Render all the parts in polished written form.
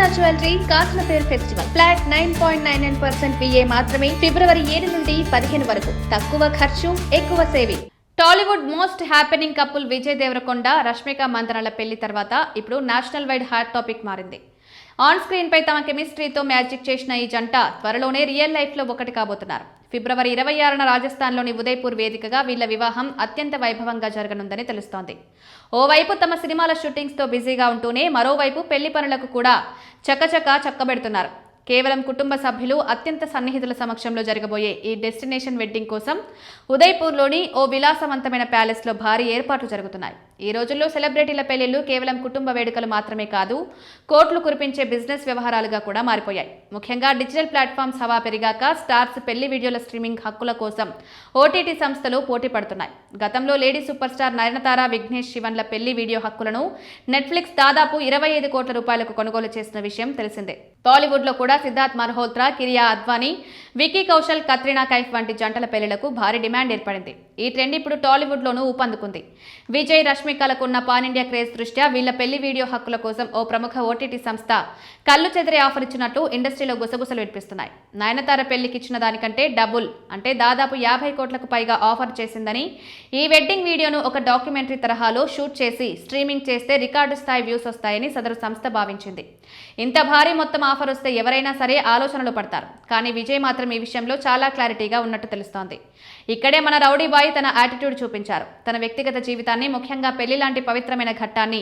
Annapurna jewellery కాసుల పేరు festival flat 9.99% VA మాత్రమే ఫిబ్రవరి 7 నుండి 15 వరకు. తక్కువ ఖర్చు ఎక్కువ saving. Tollywood most happening couple Vijay Devarakonda Rashmika మందనల పెళ్లి తర్వాత ఇప్పుడు నేషనల్ వైడ్ హాట్ టాపిక్ మారింది. ఆన్ స్క్రీన్ పై తమ కెమిస్ట్రీతో మ్యాజిక్ చేసిన ఈ జంట త్వరలోనే రియల్ లైఫ్ లో ఒకటి కాబోతున్నారు. ఫిబ్రవరి 26న రాజస్థాన్లోని ఉదయ్పూర్ వేదికగా వీళ్ల వివాహం అత్యంత వైభవంగా జరగనుందని తెలుస్తోంది. ఓవైపు తమ సినిమాల షూటింగ్స్తో బిజీగా ఉంటూనే మరోవైపు పెళ్లి పనులకు కూడా చక్కబెడుతున్నారు. కేవలం కుటుంబ సభ్యులు అత్యంత సన్నిహితుల సమక్షంలో జరగబోయే ఈ డెస్టినేషన్ వెడ్డింగ్ కోసం ఉదయ్పూర్లోని ఓ విలాసవంతమైన ప్యాలెస్లో భారీ ఏర్పాట్లు జరుగుతున్నాయి. ఈ రోజుల్లో సెలబ్రిటీల పెళ్లిళ్లు కేవలం కుటుంబ వేడుకలు మాత్రమే కాదు, కోట్లు కురిపించే బిజినెస్ వ్యవహారాలుగా కూడా మారిపోయాయి. ముఖ్యంగా డిజిటల్ ప్లాట్ఫామ్స్ హవా పెరిగాక స్టార్స్ పెళ్లి వీడియోల స్ట్రీమింగ్ హక్కుల కోసం ఓటీటీ సంస్థలు పోటీ పడుతున్నాయి. గతంలో lady super star Nayanthara, Vignesh శివన్ల పెళ్లి వీడియో హక్కులను నెట్ఫ్లిక్స్ దాదాపు 25 కోట్ల రూపాయలకు కొనుగోలు చేసిన విషయం తెలిసిందే. టాలీవుడ్ లో కూడా సిద్ధార్థ్ మల్హోత్రా, కిరియా అద్వానీ, వికీ కౌశల్, కత్రినా కైఫ్ వంటి జంటల పెళ్లిలకు భారీ డిమాండ్ ఏర్పడింది. ఈ ట్రెండ్ ఇప్పుడు టాలీవుడ్ లోనూ ఊపందుకుంది. విజయ్, రష్మికలకు ఉన్న పాన్ ఇండియా క్రేజ్ దృష్ట్యా వీళ్ల పెళ్లి వీడియో హక్కుల కోసం ఓ ప్రముఖ ఓటీటీ సంస్థ కళ్ళు చెదిరే ఆఫర్ ఇచ్చినట్లు ఇండస్ట్రీలో గుసగుసలు వినిపిస్తున్నాయి. నయనతార పెళ్లికి ఇచ్చిన దానికంటే డబుల్ అంటే దాదాపు 50 కోట్లకు పైగా ఆఫర్ చేసిందని, ఈ వెడ్డింగ్ వీడియోను ఒక డాక్యుమెంటరీ తరహాలో షూట్ చేసి స్ట్రీమింగ్ చేస్తే రికార్డు స్థాయి వ్యూస్ వస్తాయని సదరు సంస్థ భావించింది. ఇంత భారీ మొత్తం ఆఫర్ వస్తే ఎవరైనా సరే ఆలోచనలు పడతారు. కానీ విజయ్ మాత్రం ఈ విషయంలో చాలా క్లారిటీగా ఉన్నట్టు తెలుస్తోంది. ఇక్కడే మన రౌడీ బాయ్ తన యాటిట్యూడ్ చూపించారు. తన వ్యక్తిగత జీవితాన్ని, ముఖ్యంగా పెళ్లి లాంటి పవిత్రమైన ఘట్టాన్ని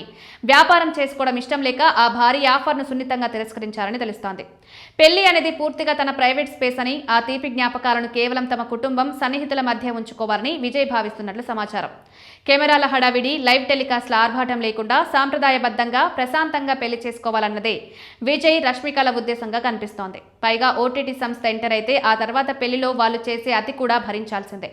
వ్యాపారం చేసుకోవడం ఇష్టం లేక ఆ భారీ ఆఫర్ను సున్నితంగా తిరస్కరించారని తెలుస్తోంది. పెళ్లి అనేది పూర్తిగా తన ప్రైవేట్ స్పేస్ అని, ఆ తీపి జ్ఞాపకాలను కేవలం తమ కుటుంబం, సన్నిహితుల మధ్య ఉంచుకోవాలని విజయ్ భావిస్తున్నట్లు సమాచారం. కెమెరాల హడావిడి, లైవ్ టెలికాస్ట్ల ఆర్భాటం లేకుండా సాంప్రదాయబద్ధంగా ప్రశాంతంగా పెళ్లి చేసుకోవాలన్నదే విజయ్, రష్మికల ఉద్దేశంగా కనిపిస్తోంది. పైగా ఓటీటీ సంస్థ ఎంటర్ అయితే ఆ తర్వాత పెళ్లిలో వాళ్ళు చేసే అతి కూడా భరించాల్సిందే.